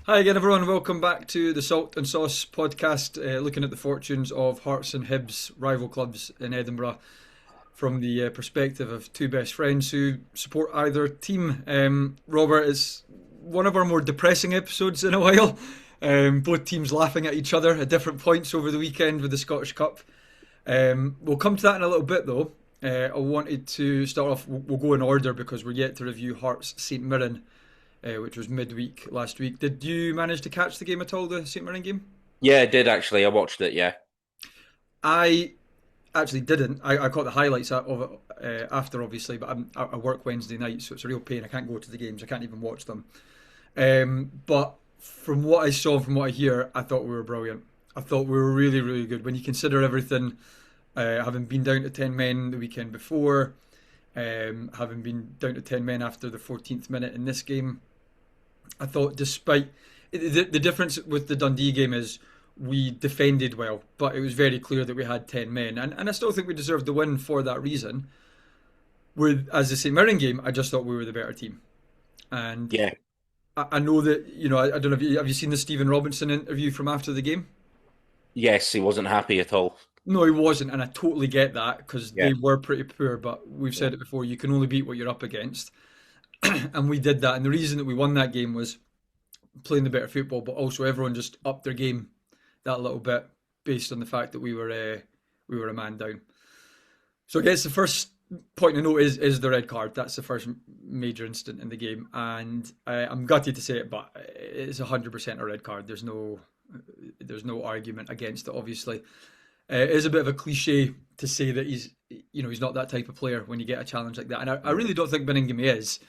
Hi again, everyone. Welcome back to the Salt and Sauce podcast, looking at the fortunes of Hearts and Hibs, rival clubs in Edinburgh, from the perspective of two best friends who support either team. Robert, it's one of our more depressing episodes in a while. Both teams laughing at each other at different points over the weekend with the Scottish Cup. We'll come to that in a little bit, though. I wanted to start off, we'll go in order because we're yet to review Hearts St Mirren, which was midweek last week. Did you manage to catch the game at all, the St Mirren game? Yeah, I did actually. I watched it. Yeah. I actually didn't. I caught the highlights of it after, obviously, but I work Wednesday night, so it's a real pain. I can't go to the games. I can't even watch them. But from what I saw, from what I hear, I thought we were brilliant. I thought we were really, really good. When you consider everything, having been down to 10 men the weekend before, having been down to 10 men after the 14th minute in this game, I thought despite the difference with the Dundee game is we defended well, but it was very clear that we had 10 men. And I still think we deserved the win for that reason. With as the St Mirren game, I just thought we were the better team. And Yeah. I know that, I don't know, have you seen the Stephen Robinson interview from after the game? Yes, he wasn't happy at all. No, he wasn't, and I totally get that because Yeah. they were pretty poor. But we've Yeah. said it before: you can only beat what you're up against, and we did that. And the reason that we won that game was playing the better football, but also everyone just upped their game that little bit based on the fact that we were a man down. So I guess the first point to note is the red card. That's the first major incident in the game, and I'm gutted to say it, but it's 100% a red card. There's no argument against it. Obviously, it is a bit of a cliche to say that he's not that type of player when you get a challenge like that, and I really don't think Benningham is.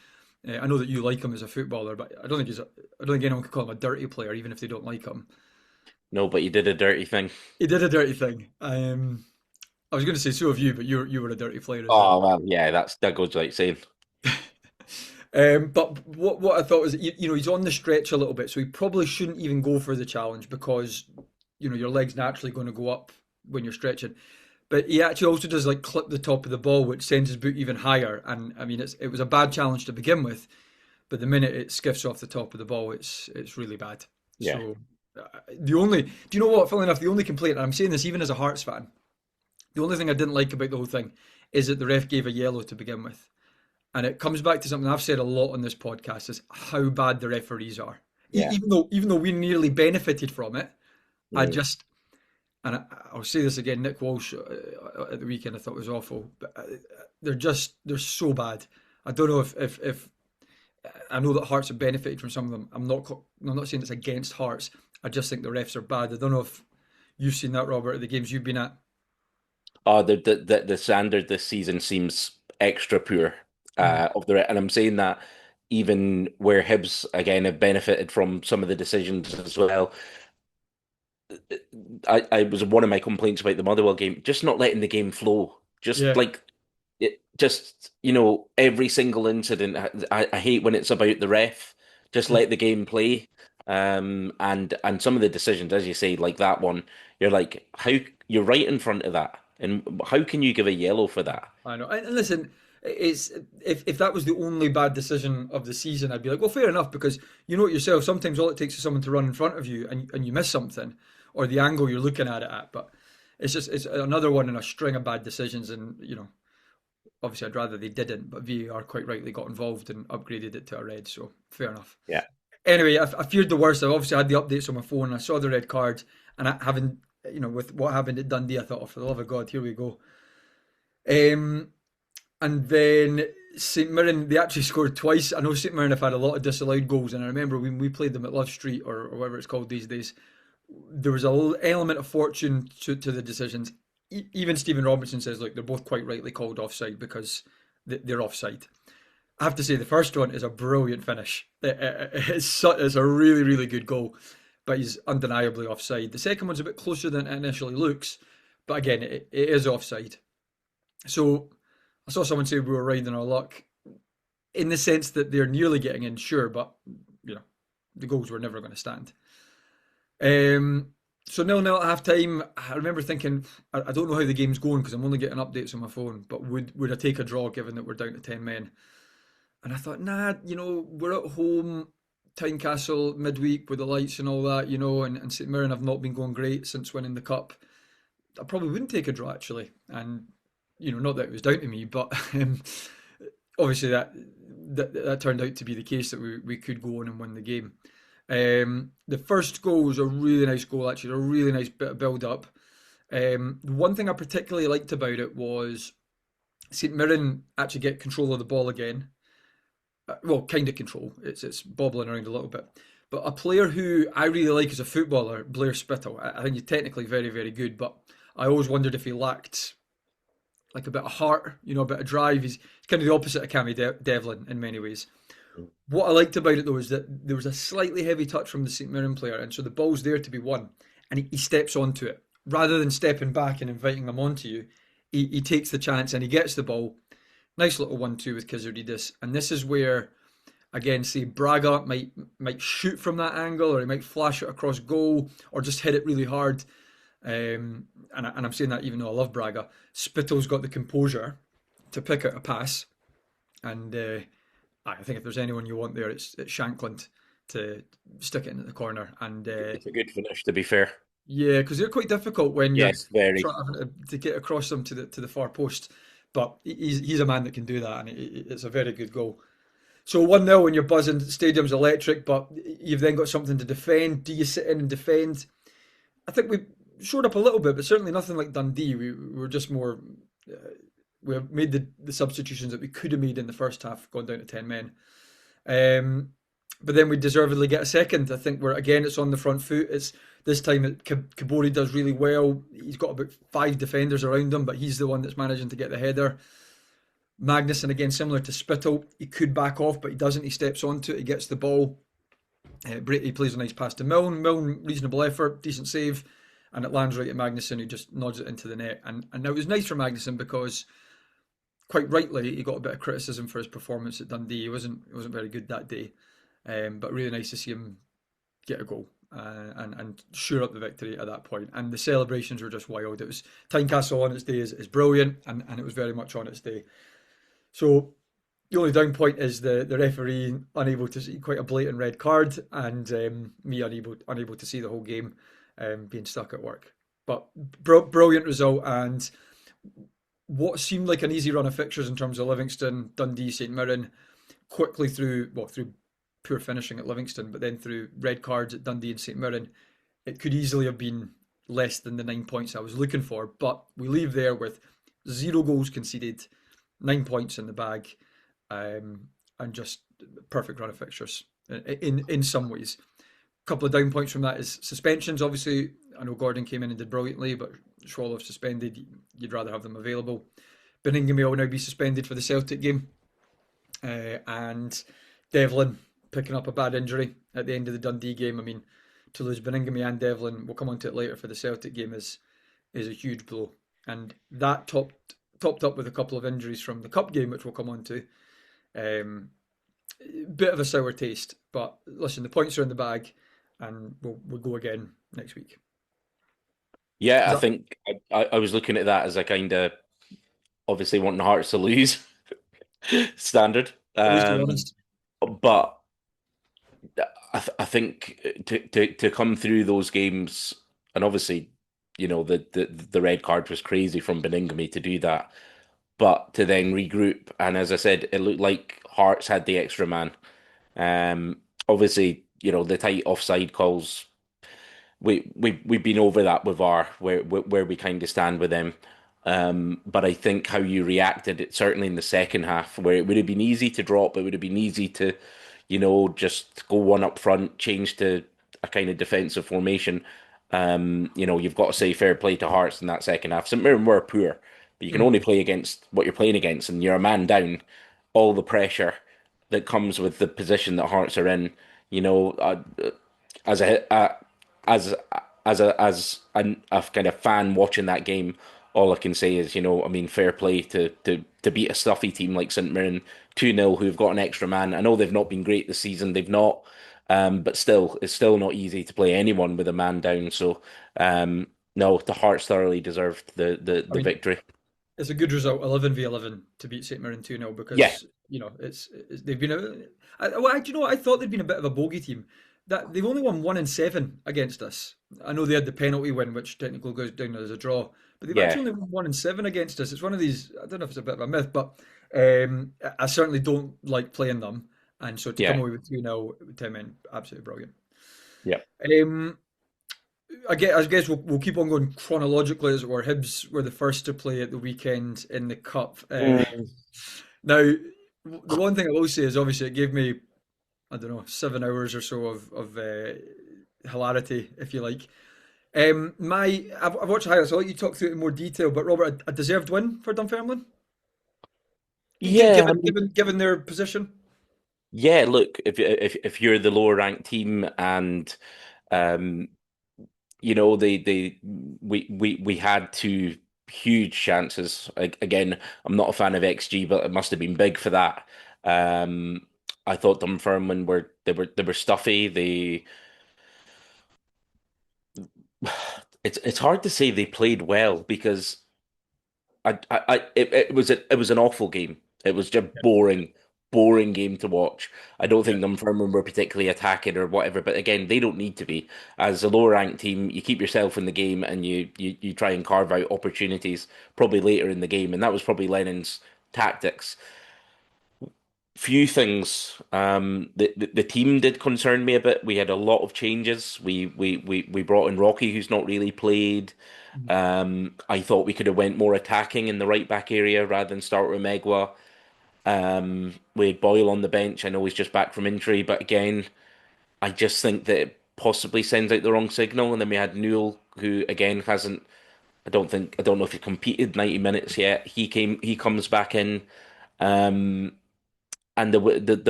I know that you like him as a footballer, but I don't think anyone could call him a dirty player, even if they don't like him. No, but he did a dirty thing. He did a dirty thing. I was going to say so have you, but you were a dirty player as well. Oh well, yeah, that goes without saying. But what I thought was, he's on the stretch a little bit, so he probably shouldn't even go for the challenge because your leg's naturally going to go up when you're stretching. But he actually also does like clip the top of the ball, which sends his boot even higher. And I mean, it was a bad challenge to begin with, but the minute it skiffs off the top of the ball, it's really bad. Yeah. So do you know what? Funnily enough, the only complaint, and I'm saying this even as a Hearts fan, the only thing I didn't like about the whole thing is that the ref gave a yellow to begin with. And it comes back to something I've said a lot on this podcast is how bad the referees are. Yeah. Even though we nearly benefited from it, I Mm. just and I'll say this again, Nick Walsh at the weekend I thought was awful, but they're so bad. I don't know if I know that Hearts have benefited from some of them. I'm not saying it's against Hearts. I just think the refs are bad. I don't know if you've seen that, Robert, at the games you've been at. Oh, the standard this season seems extra poor Mhm. of and I'm saying that even where Hibs again have benefited from some of the decisions as well. I was one of my complaints about the Motherwell game, just not letting the game flow. Just Yeah. like every single incident. I hate when it's about the ref. Just let the game play. And some of the decisions, as you say, like that one, you're like, how you're right in front of that, and how can you give a yellow for that? I know. And listen, it's if that was the only bad decision of the season, I'd be like, well, fair enough, because you know it yourself. Sometimes all it takes is someone to run in front of you, and you miss something, or the angle you're looking at it at. But it's another one in a string of bad decisions, and obviously I'd rather they didn't, but VAR quite rightly got involved and upgraded it to a red. So fair enough. Yeah. Anyway, I feared the worst. I obviously had the updates on my phone. And I saw the red card, and I haven't, with what happened at Dundee, I thought, oh, for the love of God, here we go. Um, And then St Mirren, they actually scored twice. I know St Mirren have had a lot of disallowed goals, and I remember when we played them at Love Street or whatever it's called these days, there was a little element of fortune to the decisions. Even Stephen Robinson says, look, they're both quite rightly called offside because they're offside. I have to say, the first one is a brilliant finish. It's a really, really good goal, but he's undeniably offside. The second one's a bit closer than it initially looks, but again, it is offside. So I saw someone say we were riding our luck in the sense that they're nearly getting in, sure, but you know the goals were never going to stand. Um, so 0-0 at half time. I remember thinking, I don't know how the game's going because I'm only getting updates on my phone, but would I take a draw given that we're down to 10 men? And I thought, nah, we're at home. Tynecastle midweek with the lights and all that, and St Mirren have not been going great since winning the cup. I probably wouldn't take a draw actually, and not that it was down to me, but obviously that turned out to be the case that we could go on and win the game. The first goal was a really nice goal, actually, a really nice bit of build up. The one thing I particularly liked about it was St Mirren actually get control of the ball again. Well, kind of control. It's bobbling around a little bit. But a player who I really like as a footballer, Blair Spittle. I think he's technically very, very good, but I always wondered if he lacked like a bit of heart, a bit of drive. He's kind of the opposite of Cammy Devlin in many ways. What I liked about it though is that there was a slightly heavy touch from the St Mirren player, and so the ball's there to be won, and he steps onto it rather than stepping back and inviting them onto you. He takes the chance and he gets the ball. Nice little 1-2 with Kizardidis, and this is where again, say Braga might shoot from that angle, or he might flash it across goal, or just hit it really hard. And I'm saying that even though I love Braga, Spittle's got the composure to pick out a pass, and I think if there's anyone you want there, it's Shankland to stick it into the corner. And It's a good finish, to be fair. yeah, because they're quite difficult when you're Yes, very. trying to get across them to the far post. But he's a man that can do that, and it's a very good goal. So 1-0 when you're buzzing, the stadium's electric, but you've then got something to defend. Do you sit in and defend? I think we showed up a little bit, but certainly nothing like Dundee. We were just more. We have made the substitutions that we could have made in the first half, gone down to 10 men. But then we deservedly get a second. I think it's on the front foot. It's this time Kabori does really well. He's got about 5 defenders around him, but he's the one that's managing to get the header. Magnuson again, similar to Spittle, he could back off, but he doesn't. He steps onto it, he gets the ball. Brady plays a nice pass to Milne. Milne, reasonable effort, decent save, and it lands right at Magnuson, who just nods it into the net. And it was nice for Magnuson because, quite rightly, he got a bit of criticism for his performance at Dundee. He wasn't very good that day, but really nice to see him get a goal. And sure up the victory at that point. And the celebrations were just wild. It was Tynecastle on its day is brilliant, and it was very much on its day. So the only down point is the referee unable to see quite a blatant red card, and me unable to see the whole game, being stuck at work. But brilliant result, and what seemed like an easy run of fixtures in terms of Livingston, Dundee, St Mirren, quickly through poor finishing at Livingston, but then through red cards at Dundee and St Mirren, it could easily have been less than the 9 points I was looking for. But we leave there with 0 goals conceded, 9 points in the bag, and just perfect run of fixtures in some ways. A couple of down points from that is suspensions. Obviously, I know Gordon came in and did brilliantly, but Schwolow suspended. You'd rather have them available. Beningame will now be suspended for the Celtic game, and Devlin picking up a bad injury at the end of the Dundee game. I mean, to lose Beningame and Devlin, we'll come on to it later for the Celtic game, is a huge blow, and that topped up with a couple of injuries from the cup game, which we'll come on to. Bit of a sour taste, but listen, the points are in the bag, and we'll go again next week. Yeah, Is I that think I was looking at that as a kind of obviously wanting Hearts to lose standard. at least you're honest? But I think to come through those games, and obviously, the red card was crazy from Beningame to do that, but to then regroup, and as I said, it looked like Hearts had the extra man. Obviously, the tight offside calls. We've been over that with where we kind of stand with them. But I think how you reacted, it certainly in the second half, where it would have been easy to drop, it would have been easy to, just go one up front, change to a kind of defensive formation. You've got to say fair play to Hearts in that second half. St Mirren were poor, but you can only play against what you're playing against, and you're a man down. All the pressure that comes with the position that Hearts are in, you know, uh, as a as a kind of fan watching that game, all I can say is, I mean, fair play to beat a stuffy team like St Mirren 2-0, who've got an extra man. I know they've not been great this season, they've not, but still, it's still not easy to play anyone with a man down. So, no, the Hearts thoroughly deserved the I the mean, victory. it's a good result, 11v11 to beat St Mirren 2-0 Yeah, because they've been do you know what? I thought they'd been a bit of a bogey team. That they've only won 1-7 against us. I know they had the penalty win, which technically goes down as a draw, but they've yeah, actually only won 1-7 against us. It's one of these. I don't know if it's a bit of a myth, but I certainly don't like playing them, and so to come yeah, away with 2-0 with 10 men, absolutely brilliant. yeah. Um, I guess we'll keep on going chronologically as it were. Hibs were the first to play at the weekend in the cup. Mm. Now, the one thing I will say is obviously it gave me, I don't know, 7 hours or so of hilarity, if you like. I've watched the highlights. I'll let you talk through it in more detail. But Robert, a deserved win for Dunfermline, Yeah, I mean, given their position. yeah. Look, if you're the lower ranked team and um, they we had two huge chances. Again, I'm not a fan of XG, but it must have been big for that. Um, I thought Dunfermline were stuffy. It's hard to say they played well because it was an awful game. It was just boring game to watch. I don't Yeah. think Dunfermline were particularly attacking or whatever, but again, they don't need to be. As a lower ranked team, you keep yourself in the game and you try and carve out opportunities probably later in the game, and that was probably Lennon's tactics. Few things. The team did concern me a bit. We had a lot of changes. We brought in Rocky, who's not really played. I thought we could have went more attacking in the right back area rather than start with Megwa. We had Boyle on the bench. I know he's just back from injury, but again, I just think that it possibly sends out the wrong signal. And then we had Newell, who again hasn't. I don't know if he competed 90 minutes yet. He comes back in, and the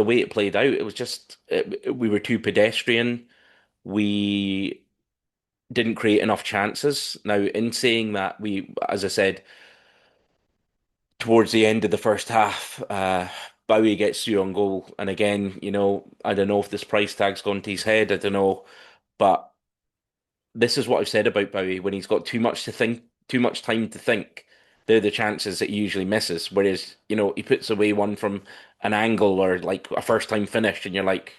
way it played out, it was we were too pedestrian. We didn't create enough chances. Now, in saying that, as I said, towards the end of the first half, Bowie gets through on goal. And again, I don't know if this price tag's gone to his head. I don't know. But this is what I've said about Bowie. When he's got too much to think, too much time to think, they're the chances that he usually misses. Whereas, he puts away one from an angle or like a first time finish, and you're like,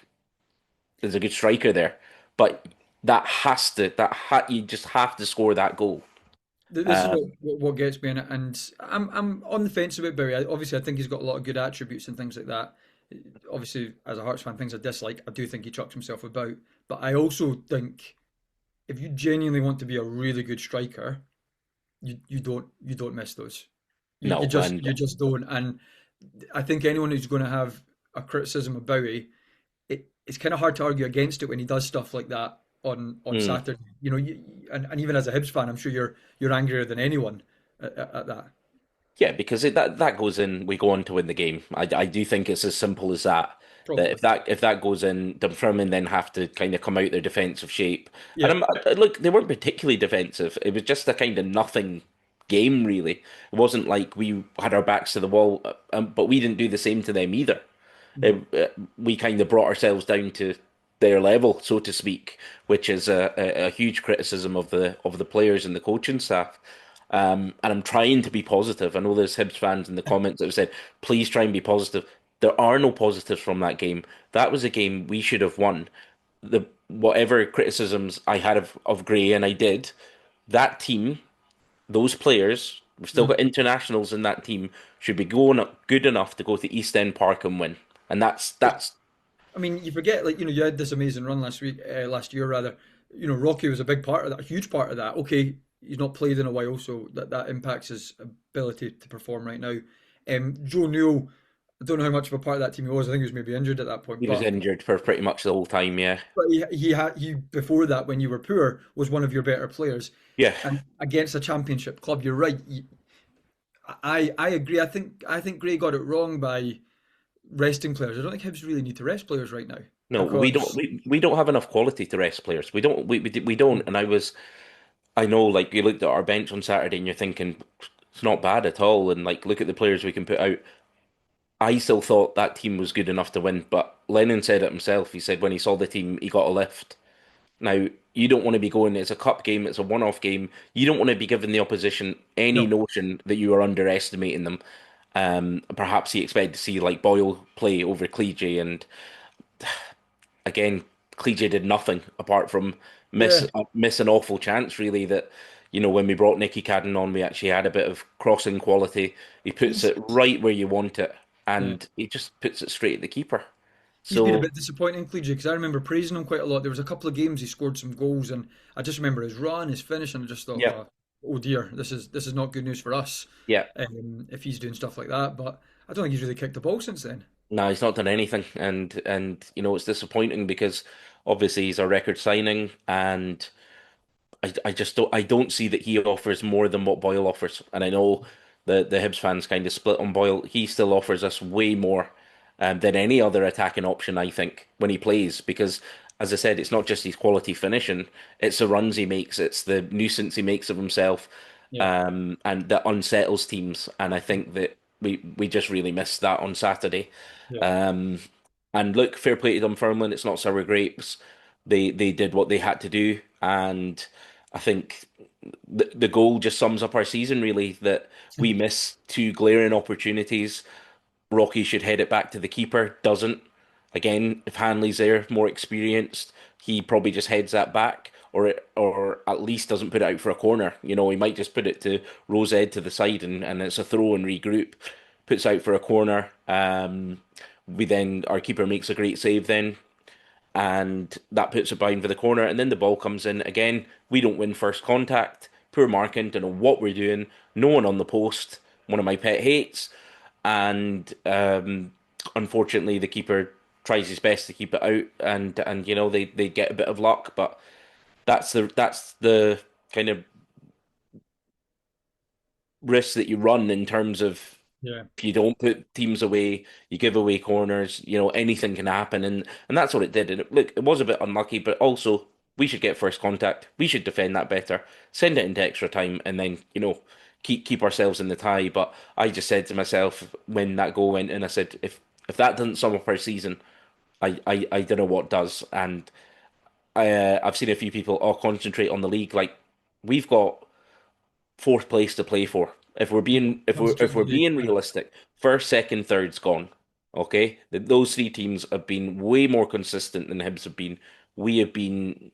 there's a good striker there. But you just have to score that goal. This is Uh, what gets me in it, and I'm on the fence about Bowie. Obviously, I think he's got a lot of good attributes and things like that. Obviously, as a Hearts fan, things I dislike, I do think he chucks himself about. But I also think if you genuinely want to be a really good striker, you don't miss those. You you no, just and you just don't. And I think anyone who's going to have a criticism of Bowie, it's kind of hard to argue against it when he does stuff like that on mm, Saturday. And even as a Hibs fan, I'm sure you're angrier than anyone at that. yeah, because that goes in, we go on to win the game. I do think it's as simple as that. That Probably. if that goes in, Dunfermline then have to kind of come out their defensive shape. And Yeah. look, they weren't particularly defensive. It was just a kind of nothing game, really. It wasn't like we had our backs to the wall, but we didn't do the same to them either. Mhm. We kind of brought ourselves down to their level, so to speak, which is a huge criticism of the players and the coaching staff. And I'm trying to be positive. I know there's Hibs fans in the comments that have said, please try and be positive. There are no positives from that game. That was a game we should have won. The whatever criticisms I had of Gray, and I did, that team, those players, we've still got Mhm. internationals in that team, should be going up good enough to go to East End Park and win. And that's I mean, you forget, like, you had this amazing run last year rather. Rocky was a big part of that, a huge part of that. Okay, he's not played in a while, so that impacts his ability to perform right now. Joe Newell, I don't know how much of a part of that team he was. I think he was maybe injured at that point, he was but injured for pretty much the whole time. Yeah, he before that, when you were poor, was one of your better players. yeah. And against a championship club, you're right. I agree. I think Gray got it wrong by resting players. I don't think Hibs really need to rest players right now No, we don't. because We don't have enough quality to rest players. We don't. And I know, like you looked at our bench on Saturday and you're thinking it's not bad at all. And like look at the players we can put out. I still thought that team was good enough to win, but Lennon said it himself. He said when he saw the team, he got a lift. Now, you don't want to be going, it's a cup game, it's a one-off game. You don't want to be giving the opposition any No. notion that you are underestimating them. Perhaps he expected to see like Boyle play over Cleege, and again, Cleege did nothing apart from Yeah. miss an awful chance. Really, that when we brought Nicky Cadden on, we actually had a bit of crossing quality. He puts He's it right where you want it, yeah. and he just puts it straight at the keeper. He's been a So bit disappointing, Cleege, because I remember praising him quite a lot. There was a couple of games he scored some goals, and I just remember his run, his finish, and I just thought, yeah, oh dear, this is not good news for us. yeah. If he's doing stuff like that, but I don't think he's really kicked the ball since then. No, he's not done anything, and it's disappointing because obviously he's a record signing, and I just don't see that he offers more than what Boyle offers. And I know the Hibs fans kind of split on Boyle. He still offers us way more than any other attacking option, I think, when he plays. Because as I said, it's not just his quality finishing; it's the runs he makes, it's the nuisance he makes of himself, Yeah, and that unsettles teams. And I think that we just really missed that on Saturday. yeah, Um, and look, fair play to Dunfermline. It's not sour grapes. They did what they had to do, and I think the goal just sums up our season really. That we miss two glaring opportunities. Rocky should head it back to the keeper. Doesn't. Again, if Hanley's there, more experienced, he probably just heads that back, or at least doesn't put it out for a corner. He might just put it to Rose Ed to the side, and it's a throw and regroup. Puts out for a corner. We then our keeper makes a great save then, and that puts it behind for the corner, and then the ball comes in again. We don't win first contact. Poor marking, don't know what we're doing. No one on the post. One of my pet hates, and unfortunately, the keeper tries his best to keep it out, and they get a bit of luck, but that's the kind of risk that you run in terms of yeah. if you don't put teams away, you give away corners, anything can happen, and that's what it did. And look, it was a bit unlucky, but also we should get first contact. We should defend that better, send it into extra time, and then keep ourselves in the tie. But I just said to myself when that goal went in, I said if that doesn't sum up our season, I don't know what does. And I've seen a few people concentrate on the league. Like we've got fourth place to play for. If we're Yeah. being if we're Concentrate if on the we're league. being realistic, first, second, third's gone. Okay, those three teams have been way more consistent than Hibs have been. We have been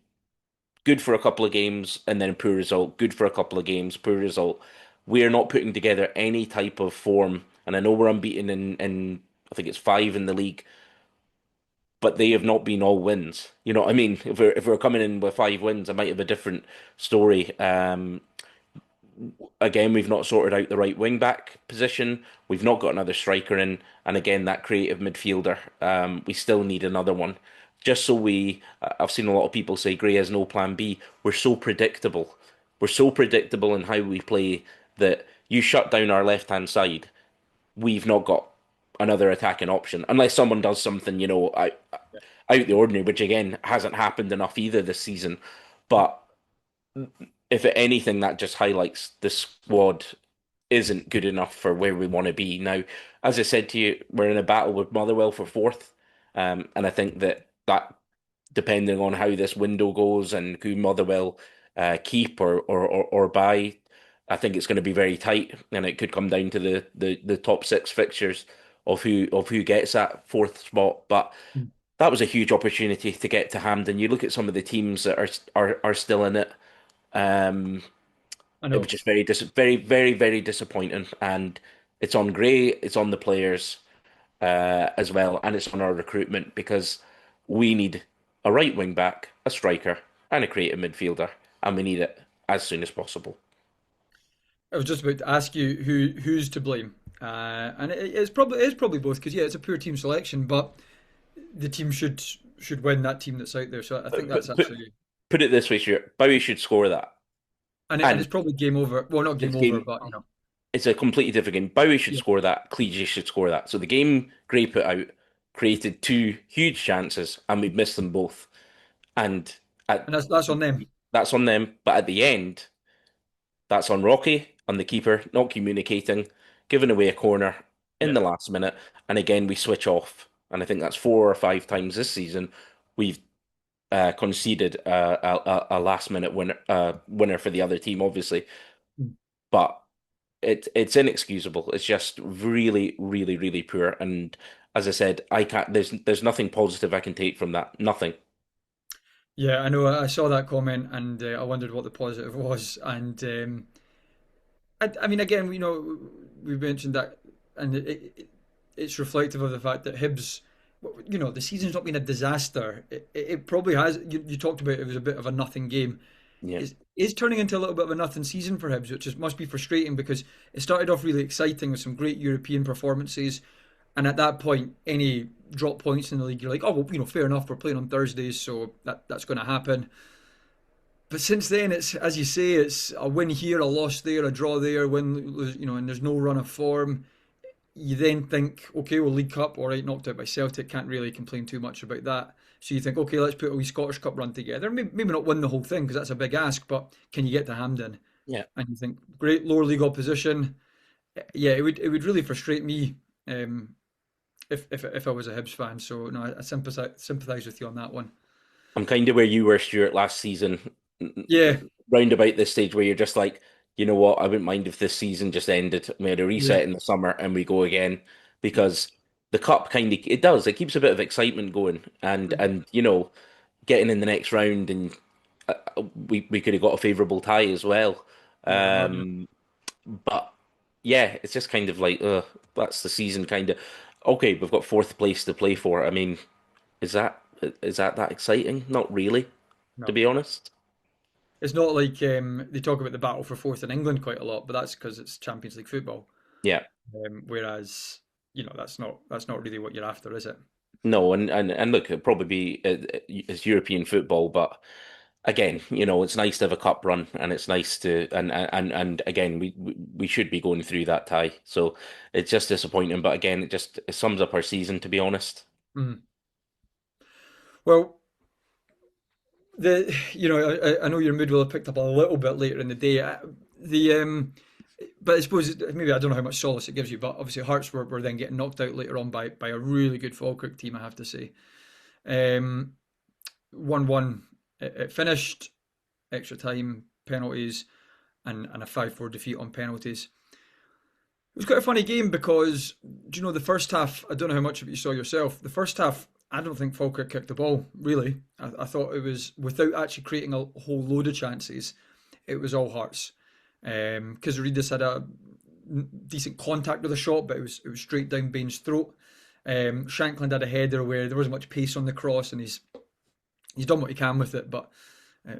good for a couple of games and then poor result. Good for a couple of games, poor result. We are not putting together any type of form, and I know we're unbeaten in I think it's five in the league, but they have not been all wins. You know what I mean? If we're coming in with five wins, I might have a different story. Again, we've not sorted out the right wing back position. We've not got another striker in, and again, that creative midfielder. We still need another one. Just so I've seen a lot of people say Gray has no plan B. We're so predictable. We're so predictable in how we play that you shut down our left hand side. We've not got another attacking option unless someone does something, out the ordinary, which again hasn't happened enough either this season. Yeah. But if anything, that just highlights the squad isn't good enough for where we want to be. Now, as I said to you, we're in a battle with Motherwell for fourth, and I think that depending on how this window goes and who Motherwell keep or buy, I think it's going to be very tight, and it could come down to the top six fixtures of who gets that fourth spot. But Mm. that was a huge opportunity to get to Hampden. You look at some of the teams that are still in it. Um, I it was know. just very, very, very disappointing. And it's on Gray, it's on the players as well, and it's on our recruitment because we need a right wing back, a striker, and a creative midfielder, and we need it as soon as possible. I was just about to ask you who's to blame, and it's probably both because yeah, it's a poor team selection, but the team should win that team that's out there. So I think Put, that's put, put, absolutely put it this way, Stuart. Bowie should score that, and and it's probably game over. Well, not game it's over, game. but It's a completely different game. Bowie should yeah, score that. Cleege should score that. So the game Gray put out created two huge chances, and we missed them both. And at and that's on them. that's on them. But at the end, that's on Rocky, on the keeper, not communicating, giving away a corner in Yeah, the last minute. And again, we switch off. And I think that's four or five times this season. We've conceded a last minute winner for the other team, obviously, Mm. but it's inexcusable. It's just really, really, really poor. And as I said, I can't. There's nothing positive I can take from that. Nothing. Yeah, I know. I saw that comment and I wondered what the positive was. And I mean, again, we mentioned that, and it's reflective of the fact that Hibs, the season's not been a disaster. It probably has. You talked about it was a bit of a nothing game. Yeah, Is turning into a little bit of a nothing season for Hibs, which must be frustrating because it started off really exciting with some great European performances, and at that point, any drop points in the league, you're like, oh well, fair enough. We're playing on Thursdays, so that's going to happen. But since then, it's as you say, it's a win here, a loss there, a draw there, win, lose, and there's no run of form. You then think, okay, well, League Cup, all right, knocked out by Celtic, can't really complain too much about that. So you think, okay, let's put a wee Scottish Cup run together. Maybe not win the whole thing because that's a big ask, but can you get to Hampden? yeah. And you think, great lower league opposition. Yeah, it would really frustrate me if I was a Hibs fan. So no, I sympathise with you on that one. I'm kind of where you were, Stuart, last season, Yeah, round about this stage where you're just like, you know what, I wouldn't mind if this season just ended. We had a yeah, reset in the summer and we go again because the cup kind of it does. It keeps a bit of excitement going, and getting in the next round, and we could have got a favourable tie as well. yeah, madness. Um, but yeah, it's just kind of like, that's the season kind of. Okay, we've got fourth place to play for. I mean, is that that exciting? Not really, to No. be honest. It's not like they talk about the battle for fourth in England quite a lot, but that's because it's Champions League football. Yeah. Whereas, that's not really what you're after, is it? No, and look, it'd probably be it's European football, but again, it's nice to have a cup run, and it's nice to and again, we should be going through that tie. So it's just disappointing, but again, it sums up our season, to be honest. Mm. Well, I know your mood will have picked up a little bit later in the day. But I suppose maybe I don't know how much solace it gives you, but obviously Hearts were then getting knocked out later on by a really good Falkirk team, I have to say. 1-1 it finished, extra time, penalties, and a 5-4 defeat on penalties. It was quite a funny game because, do you know, the first half, I don't know how much of it you saw yourself. The first half, I don't think Falkirk kicked the ball, really. I thought it was, without actually creating a whole load of chances, it was all Hearts. Because Reedus had a decent contact with the shot, but it was straight down Bain's throat. Shankland had a header where there wasn't much pace on the cross, and he's done what he can with it, but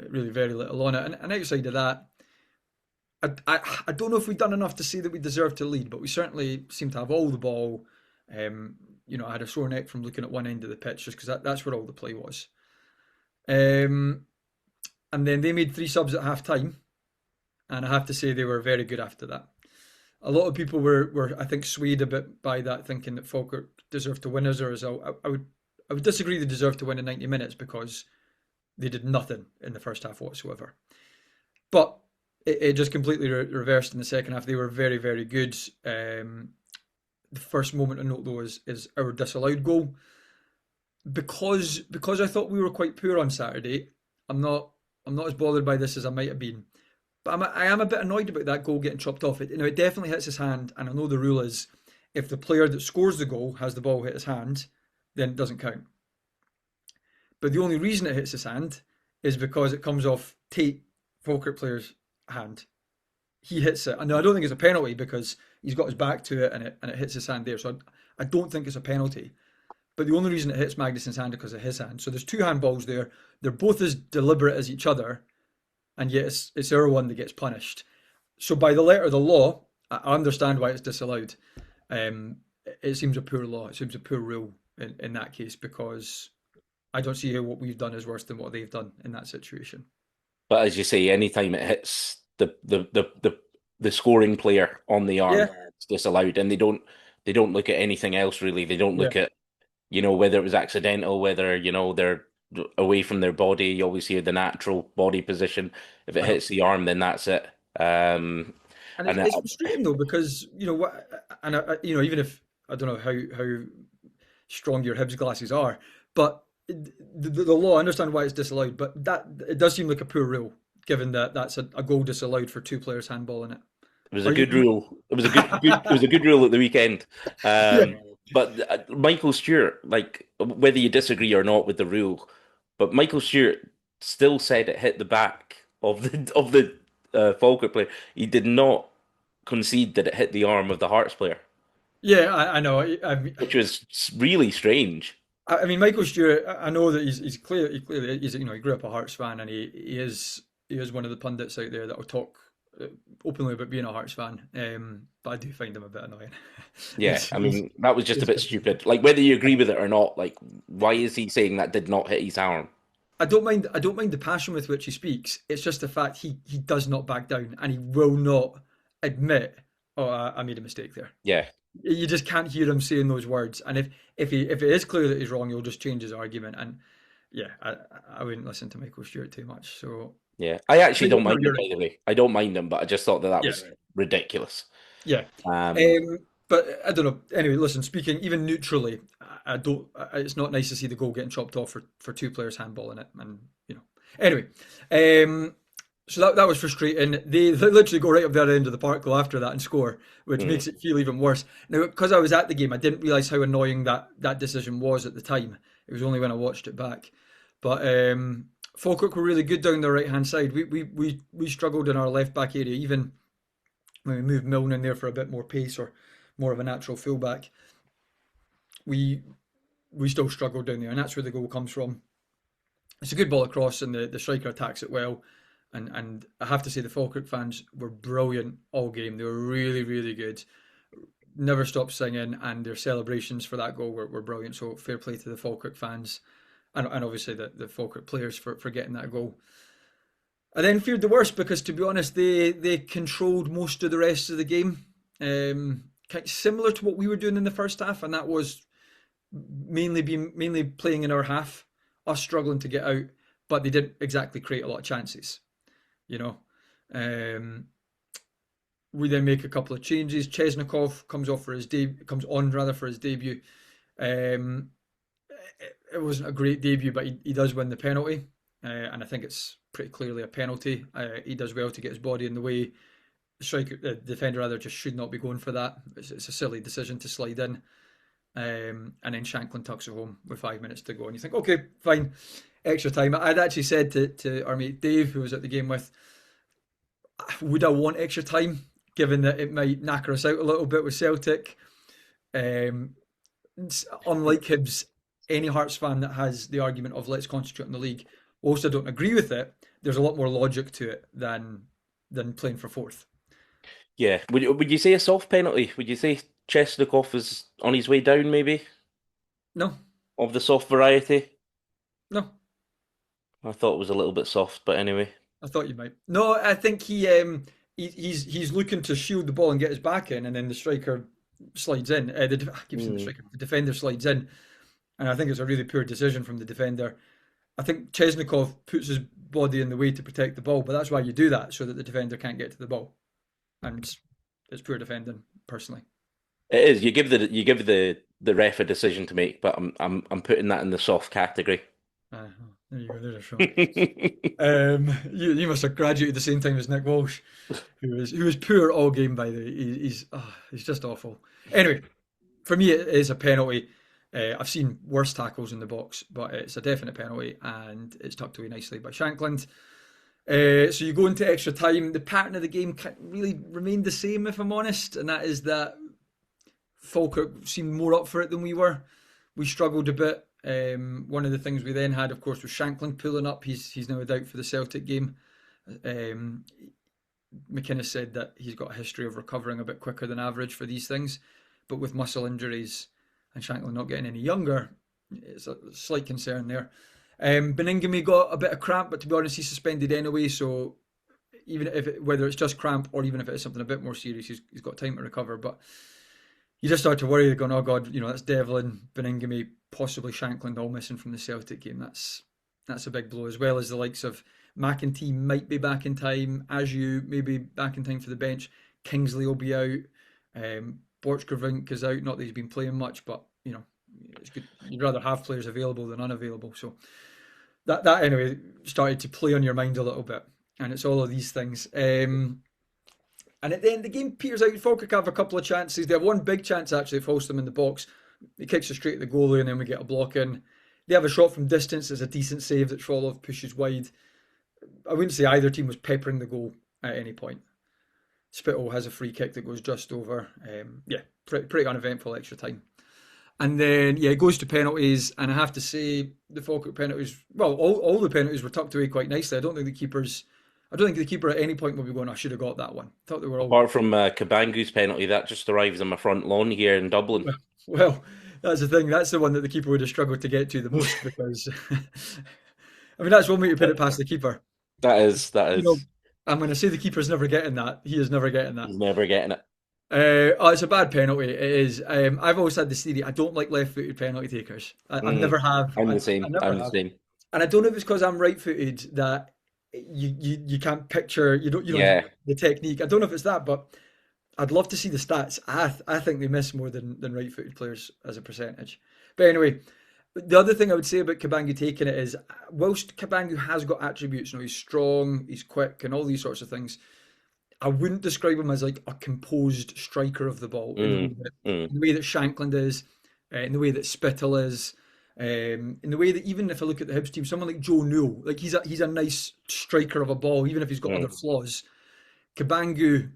really very little on it. And outside of that, I don't know if we've done enough to say that we deserve to lead, but we certainly seem to have all the ball. I had a sore neck from looking at one end of the pitch just because that's where all the play was. Um, and then they made three subs at half time, and I have to say they were very good after that. A lot of people were I think swayed a bit by that, thinking that Falkirk deserved to win as a result. I would disagree. They deserved to win in 90 minutes because they did nothing in the first half whatsoever. But it just completely reversed in the second half. They were very, very good. The first moment to note though is our disallowed goal because I thought we were quite poor on Saturday. I'm not as bothered by this as I might have been, but I am a bit annoyed about that goal getting chopped off. It definitely hits his hand, and I know the rule is if the player that scores the goal has the ball hit his hand, then it doesn't count. But the only reason it hits his hand is because it comes off Tate, Falkirk player's hand. He hits it. And I don't think it's a penalty because he's got his back to it and it hits his hand there. So I don't think it's a penalty. But the only reason it hits Magnuson's hand is because of his hand. So there's two handballs there. They're both as deliberate as each other, and yet it's our one that gets punished. So by the letter of the law, I understand why it's disallowed. It seems a poor law. It seems a poor rule in that case because I don't see how what we've done is worse than what they've done in that situation. But as you say, anytime it hits the scoring player on the arm, Yeah, it's disallowed, and they don't look at anything else really. They don't yeah, look at whether it was accidental, whether they're away from their body. You always hear the natural body position. If it I know. hits the arm, then that's it. And it's, And it's frustrating though because even if I don't know how strong your Hibs glasses are, but the law. I understand why it's disallowed, but that it does seem like a poor rule, given that that's a goal disallowed for two players handballing it. It was a Are good you? rule. It was a it was a good rule at the weekend. Yeah, But Michael Stewart, like whether you disagree or not with the rule, but Michael Stewart still said it hit the back of the Falkirk player. He did not concede that it hit the arm of the Hearts player, yeah, I know. which was really strange. I mean, Michael Stewart. I know that he's clear. He clearly, he's he grew up a Hearts fan, and he is one of the pundits out there that will talk openly about being a Hearts fan. But I do find him a bit annoying. Yeah, I He's mean that was just a he's bit stupid. Like whether you agree with it or not, like why is he saying that did not hit his arm? I don't mind the passion with which he speaks. It's just the fact he does not back down, and he will not admit, oh, I made a mistake there. Yeah, You just can't hear him saying those words. And if it is clear that he's wrong, he'll just change his argument. And yeah, I wouldn't listen to Michael Stewart too much. So yeah. I actually don't no, mind him, you're right. by the way. I don't mind him, but I just thought that that Yeah, was ridiculous. yeah. Um, But I don't know. Anyway, listen. Speaking even neutrally, I don't. It's not nice to see the goal getting chopped off for two players handballing it, and Anyway, um, so that was frustrating. They literally go right up the other end of the park goal after that and score, which mm, makes it feel even worse. Now, because I was at the game, I didn't realise how annoying that decision was at the time. It was only when I watched it back. But Falkirk were really good down the right hand side. We struggled in our left back area, even when we moved Milne in there for a bit more pace or more of a natural fullback. We we still struggled down there, and that's where the goal comes from. It's a good ball across, and the striker attacks it well. And I have to say, the Falkirk fans were brilliant all game. They were really, really good. Never stopped singing, and their celebrations for that goal were brilliant. So fair play to the Falkirk fans, and obviously the Falkirk players for getting that goal. I then feared the worst because, to be honest, they controlled most of the rest of the game. Kind of similar to what we were doing in the first half, and that was mainly playing in our half, us struggling to get out, but they didn't exactly create a lot of chances. You know, um, we then make a couple of changes. Chesnikov comes on rather for his debut. Um, it wasn't a great debut, but he does win the penalty, and I think it's pretty clearly a penalty. He does well to get his body in the way. The striker, the defender rather, just should not be going for that. It's a silly decision to slide in. And then Shanklin tucks it home with 5 minutes to go. And you think, okay, fine, extra time. I'd actually said to our mate Dave, who was at the game with, would I want extra time, given that it might knacker us out a little bit with Celtic? Um, Unlike Hibs, any Hearts fan that has the argument of let's concentrate on the league, whilst I don't agree with it, there's a lot more logic to it than playing for fourth. yeah. Would you say a soft penalty? Would you say Chesnikov is on his way down, maybe No, of the soft variety? no, I thought it was a little bit soft, but anyway. I thought you might. No, I think he's looking to shield the ball and get his back in, and then the striker slides in. I keep saying the Mm. striker, the defender slides in, and I think it's a really poor decision from the defender. I think Chesnikov puts his body in the way to protect the ball, but that's why you do that so that the defender can't get to the ball, and it's poor defending personally. It is. You give the ref a decision to make, but I'm putting that in the soft category. Uh, there you go. There's a shot. You must have graduated the same time as Nick Walsh, who was poor all game. By the way, he's just awful. Anyway, for me, it is a penalty. I've seen worse tackles in the box, but it's a definite penalty, and it's tucked away nicely by Shankland. So you go into extra time. The pattern of the game can't really remained the same, if I'm honest, and that is that Falkirk seemed more up for it than we were. We struggled a bit. One of the things we then had, of course, was Shankland pulling up. He's now out for the Celtic game. Um, McInnes said that he's got a history of recovering a bit quicker than average for these things, but with muscle injuries and Shankland not getting any younger, it's a slight concern there. Beningame got a bit of cramp, but to be honest, he's suspended anyway. So even if whether it's just cramp or even if it is something a bit more serious, he's got time to recover. But you just start to worry, going, oh God, that's Devlin, Beningame, possibly Shankland all missing from the Celtic game. That's a big blow, as well as the likes of McEntee might be back in time, Ajew maybe back in time for the bench, Kingsley will be out, Borchgrevink is out. Not that he's been playing much, but it's good. You'd rather have players available than unavailable. So that anyway started to play on your mind a little bit, and it's all of these things. And at the end, the game peters out. Falkirk have a couple of chances. They have one big chance actually. It falls them in the box. He kicks it straight at the goalie, and then we get a block in. They have a shot from distance. There's a decent save that Frolov pushes wide. I wouldn't say either team was peppering the goal at any point. Spittle has a free kick that goes just over. Yeah, pretty uneventful extra time. And then, yeah, it goes to penalties. And I have to say, the Falkirk penalties, well, all the penalties were tucked away quite nicely. I don't think the keeper at any point will be going, I should have got that one. I thought they were all, Apart from Cabangu's penalty, that just arrives on my front lawn here in Dublin. well, that's the thing. That's the one that the keeper would have struggled to get to the most because, I mean, that's one way to put it past the keeper. That You know, is. I'm going to say the keeper's never getting that. He is never getting that. He's never getting it. Oh, it's a bad penalty. It is. I've always had this theory. I don't like left-footed penalty takers. I Mm, never have. I'm the I same. never I'm the have. same. And I don't know if it's because I'm right-footed that you can't picture Yeah. the technique. I don't know if it's that, but I'd love to see the stats. I think they miss more than right-footed players as a percentage. But anyway, the other thing I would say about Cabangu taking it is, whilst Cabangu has got attributes, he's strong, he's quick, and all these sorts of things. I wouldn't describe him as like a composed striker of the ball Mm, mm. in the way that Shankland is, in the way that Spittle is, in the way that even if I look at the Hibs team, someone like Joe Newell, like he's a nice striker of a ball, even if he's got other Mm. flaws. Kabangu,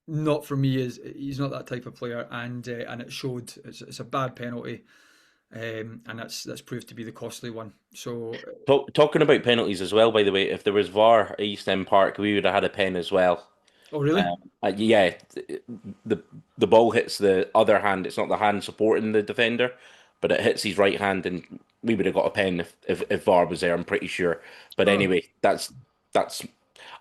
not for me, is he's not that type of player, and it showed. It's a bad penalty, and that's proved to be the costly one. So, Talking about penalties as well, by the way, if there was VAR at East End Park, we would have had a pen as well. oh really? Yeah, the the ball hits the other hand. It's not the hand supporting the defender, but it hits his right hand, and we would have got a pen if VAR was there. I'm pretty sure. But Oh anyway, that's.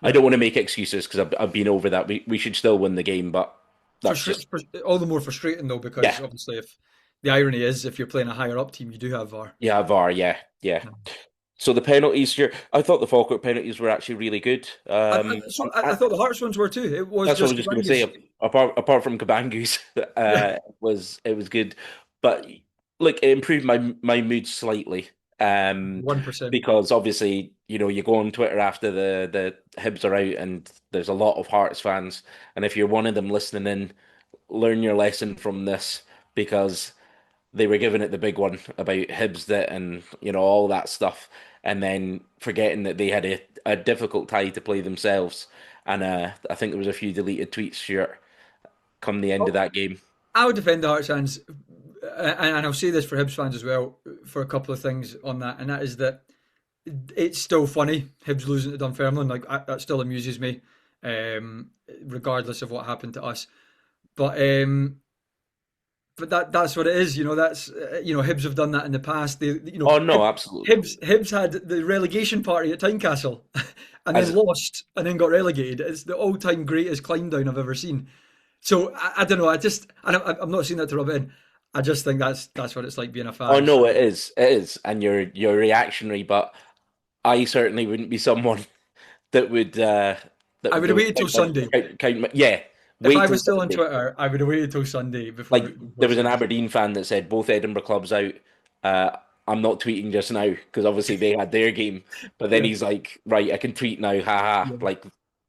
I yeah. don't want to make excuses because I've been over that. We should still win the game, but that's just All the more frustrating though, because yeah, obviously, if the irony is, if you're playing a higher up team, you do have VAR. yeah, VAR, yeah, yeah. So the penalties here, I thought the Falkirk penalties were actually really good. I thought the Hearts ones were too. It was That's what I just was just going to say. Kabanga's. Apart from Kabangus, Yeah, it was good, but look, it improved my mood slightly. one percent. Because obviously, you go on Twitter after the Hibs are out, and there's a lot of Hearts fans, and if you're one of them listening in, learn your lesson from this because they were giving it the big one about Hibs that and all that stuff, and then forgetting that they had a difficult tie to play themselves. And I think there was a few deleted tweets sure come the end of that game. I would defend the Hearts fans, and I'll say this for Hibs fans as well, for a couple of things on that, and that is that it's still funny Hibs losing to Dunfermline. Like that still amuses me, regardless of what happened to us. But that's what it is. That's Hibs have done that in the past. They Oh no, absolutely. Hibs had the relegation party at Tynecastle, and then As lost, and then got relegated. It's the all-time greatest climb down I've ever seen. So I don't know. I'm not saying that to rub it in. I just think that's what it's like being a oh fan. no, So it is, and you're reactionary, but I certainly wouldn't be someone that would I would have waited till Sunday. yeah, If wait I till was still on Sunday. Twitter, I would have waited till Sunday Like before there was an saying Aberdeen fan that said both Edinburgh clubs out. Uh, I'm not tweeting just now because obviously they had their game. But then yeah, he's like, right, I can tweet now, haha. yeah, Like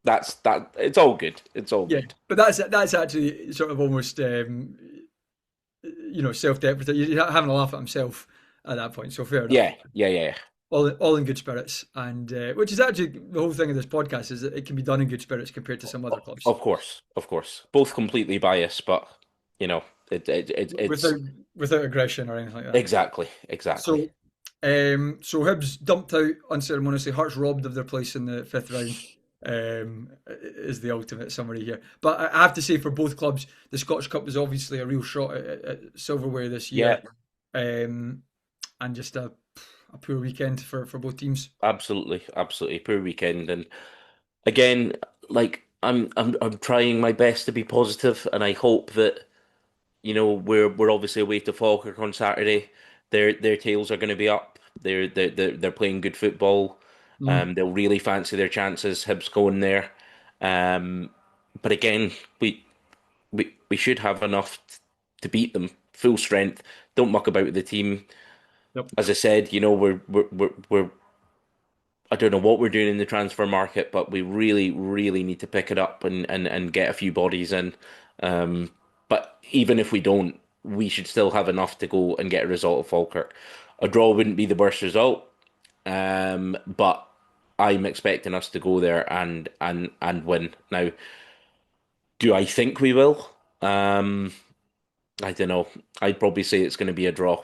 that's that. It's all good. It's all yeah. good. But that's actually sort of almost self-deprecating. You're having a laugh at himself at that point. So fair enough. Yeah, yeah, yeah. All in good spirits, and which is actually the whole thing of this podcast is that it can be done in good spirits compared to some other clubs Of course, of course. Both completely biased, but you know, it's without aggression or anything like that. exactly, exactly. So, so Hibs dumped out unceremoniously. Hearts robbed of their place in the fifth round. Is the ultimate summary here. But I have to say, for both clubs, the Scottish Cup was obviously a real shot at silverware this year, Yeah, and just a poor weekend for both teams. absolutely, absolutely. Poor weekend, and again, like I'm trying my best to be positive, and I hope that we're obviously away to Falkirk on Saturday. Their tails are going to be up. They're playing good football. Mm. They'll really fancy their chances. Hibs going there. Um, but again, we should have enough to beat them. full strength. Don't muck about with the team. Yep. As I said, we're I don't know what we're doing in the transfer market, but we really, really need to pick it up and get a few bodies in. Um, but even if we don't, we should still have enough to go and get a result at Falkirk. A draw wouldn't be the worst result, but I'm expecting us to go there and win. Now, do I think we will? I don't know. I'd probably say it's going to be a draw,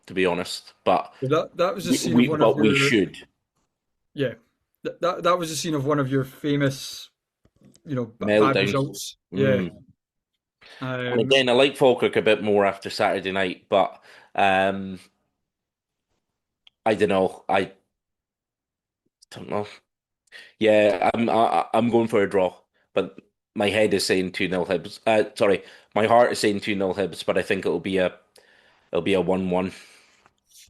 to be honest. But So that was a scene of one of we your should. yeah. That was a scene of one of your famous, bad Meltdown. results. Yeah. Mm. And Um, again, I like Falkirk a bit more after Saturday night, but um, I don't know. I don't know. Yeah, I'm going for a draw, but my head is saying 2-0 Hibs. Sorry, my heart is saying 2-0 Hibs, but I think it'll be a 1-1.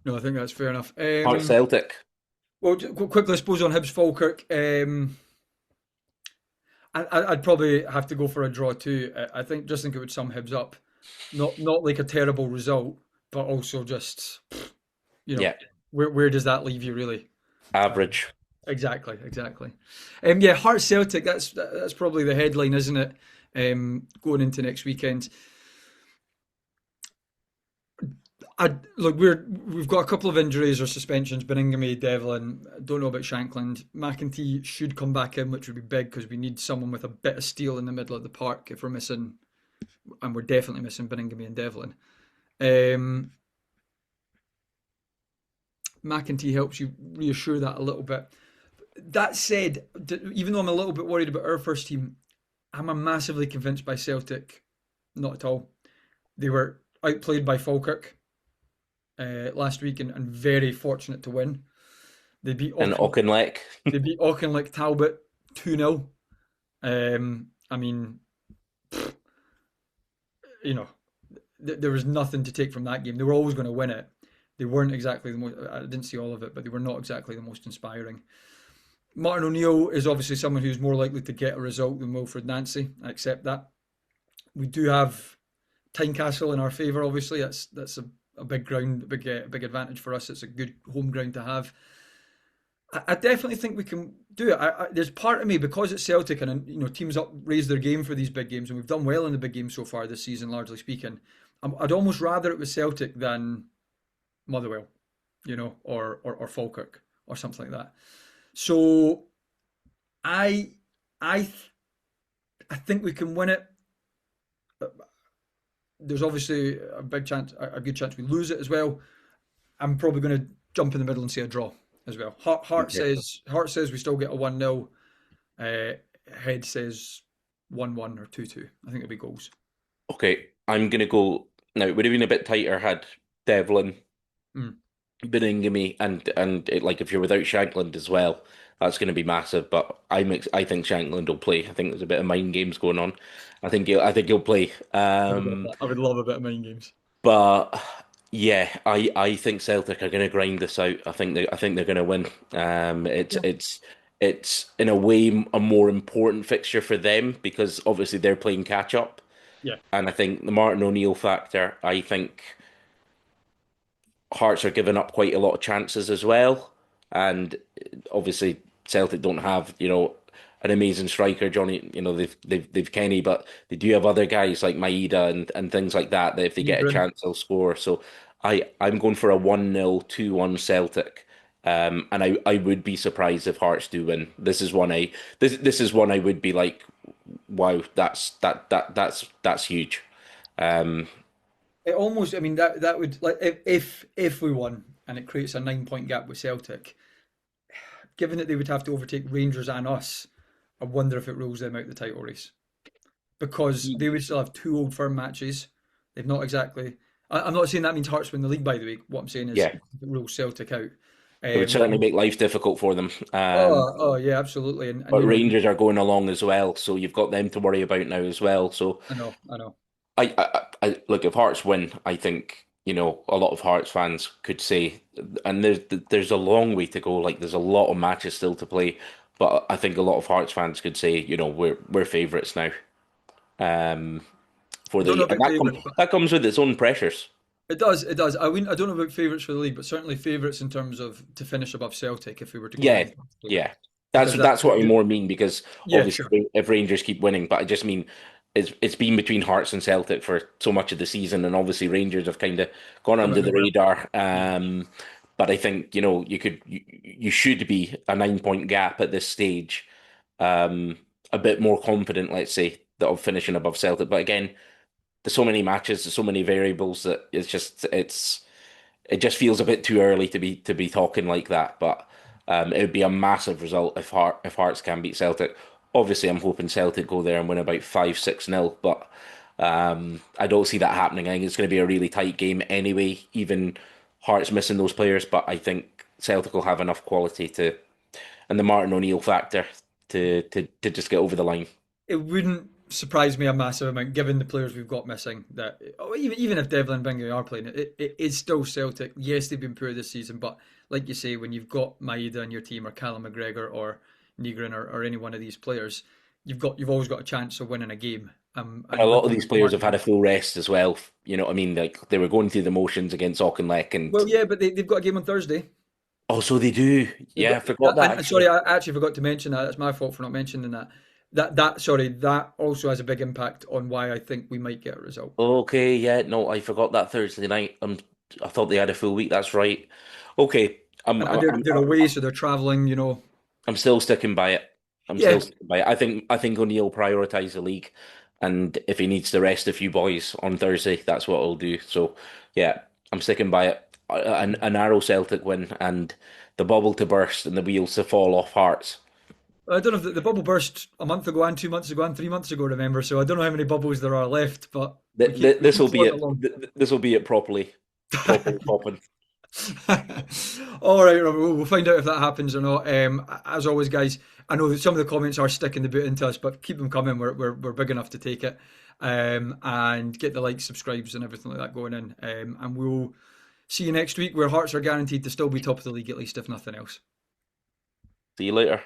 no, I think that's fair enough. Heart Celtic. Well, quickly, I suppose on Hibs Falkirk, I'd probably have to go for a draw too. I think it would sum Hibs up. Not like a terrible result, but also just you know Yeah, where does that leave you really? average. Exactly. Yeah, Hearts Celtic. That's probably the headline, isn't it? Going into next weekend. Look, we've got a couple of injuries or suspensions. Beningame, Devlin. Don't know about Shankland. McEntee should come back in, which would be big because we need someone with a bit of steel in the middle of the park if we're missing, and we're definitely missing Beningame and Devlin. Um, McEntee helps you reassure that a little bit. That said, even though I'm a little bit worried about our first team, I'm a massively convinced by Celtic. Not at all. They were outplayed by Falkirk last week and very fortunate to win. They beat And Auchin, Auchinleck. they beat Auchinleck Talbot 2-0. I mean, you know, there was nothing to take from that game. They were always going to win it. They weren't exactly the most. I didn't see all of it, but they were not exactly the most inspiring. Martin O'Neill is obviously someone who's more likely to get a result than Wilfred Nancy. I accept that. We do have Tynecastle in our favour. Obviously, that's a big ground, a big advantage for us. It's a good home ground to have. I definitely think we can do it. There's part of me because it's Celtic and teams up raise their game for these big games, and we've done well in the big games so far this season, largely speaking. I'd almost rather it was Celtic than Motherwell, or Falkirk or something like that. So I I I think we can win it. There's obviously a good chance we lose it as well. I'm probably going to jump in the middle and say a draw as well. Heart Okay. says we still get a 1-0. Uh, Head says 1-1 or 2-2. I think it'll be goals. Okay, I'm gonna go now. It would have been a bit tighter had Devlin Mm. Beningame and like if you're without Shankland as well, that's going to be massive. But I think Shankland will play. I think there's a bit of mind games going on. I think he'll play. I would love a bit of mind games. But yeah, I think Celtic are going to grind this out. I think they're going to win. Yeah. It's in a way a more important fixture for them because obviously they're playing catch up, Yeah. and I think the Martin O'Neill factor. I think. Hearts are giving up quite a lot of chances as well, and obviously Celtic don't have an amazing striker, Johnny. They've Kenny, but they do have other guys like Maeda and things like that. That if they get a Hebron. chance, they'll score. So I'm going for a 1-0, 2-1 Celtic. And I would be surprised if Hearts do win. This is one I would be like, wow, that's huge. Um, It almost, I mean, that would like if we won and it creates a 9 point gap with Celtic, given that they would have to overtake Rangers and us, I wonder if it rules them out the title race because they would still have two Old Firm matches. They've not exactly. I'm not saying that means Hearts win the league. By the way, what I'm saying is yeah. it rules Celtic out. It would certainly And make life difficult for them. oh yeah, absolutely. And But Rangers are going along as well, so you've got them to worry about now as well. So I know. look, if Hearts win, I think a lot of Hearts fans could say, and there's a long way to go. Like there's a lot of matches still to play, but I think a lot of Hearts fans could say, we're favourites now. Um, for I the don't know league, and about favourites, but that comes with its own pressures. it does. It does. I mean, I don't know about favourites for the league, but certainly favourites in terms of to finish above Celtic if we were to go Yeah, down to that stage. yeah. Because that, That's what I more mean because yeah, sure. obviously if Rangers keep winning, but I just mean it's been between Hearts and Celtic for so much of the season, and obviously Rangers have kind of gone Come under out the nowhere. radar. Yeah. But I think you should be a 9 point gap at this stage, um, a bit more confident, let's say, that of finishing above Celtic. But again, there's so many matches, there's so many variables that it just feels a bit too early to be talking like that. But it would be a massive result if Hearts can beat Celtic. Obviously, I'm hoping Celtic go there and win about 5-6-0, but I don't see that happening. I think it's going to be a really tight game anyway, even Hearts missing those players. But I think Celtic will have enough quality to, and the Martin O'Neill factor to just get over the line. It wouldn't surprise me a massive amount, given the players we've got missing. That even if Devlin and Bingley are playing, it is still Celtic. Yes, they've been poor this season, but like you say, when you've got Maeda in your team, or Callum McGregor, or Nigrin, or any one of these players, you've always got a chance of winning a game. And a And lot with of the these players have had a full rest as well. You know what I mean? Like they were going through the motions against Auchinleck and well, yeah, but they've got a game on Thursday. also they do. They've Yeah, got I forgot that and sorry, actually. I actually forgot to mention that. That's my fault for not mentioning that. That also has a big impact on why I think we might get a result. Okay, yeah, no, I forgot that Thursday night. I thought they had a full week. That's right. Okay, And they're away, so they're travelling. I'm still sticking by it. I'm still Yeah, sticking by it. I think O'Neill prioritised the league, and if he needs to rest a few boys on Thursday, that's what I'll do. So, yeah, I'm sticking by it. A narrow Celtic win and the bubble to burst and the wheels to fall off Hearts. I don't know if the bubble burst a month ago, and 2 months ago, and 3 months ago. Remember, so I don't know how many bubbles there are left, but we This keep will be plodding it. along. This will be it properly popping. All right, Robert, we'll find out if that happens or not. As always, guys, I know that some of the comments are sticking the boot into us, but keep them coming. We're big enough to take it, and get the likes, subscribes, and everything like that going in. And we'll see you next week, where Hearts are guaranteed to still be top of the league, at least if nothing else. See you later.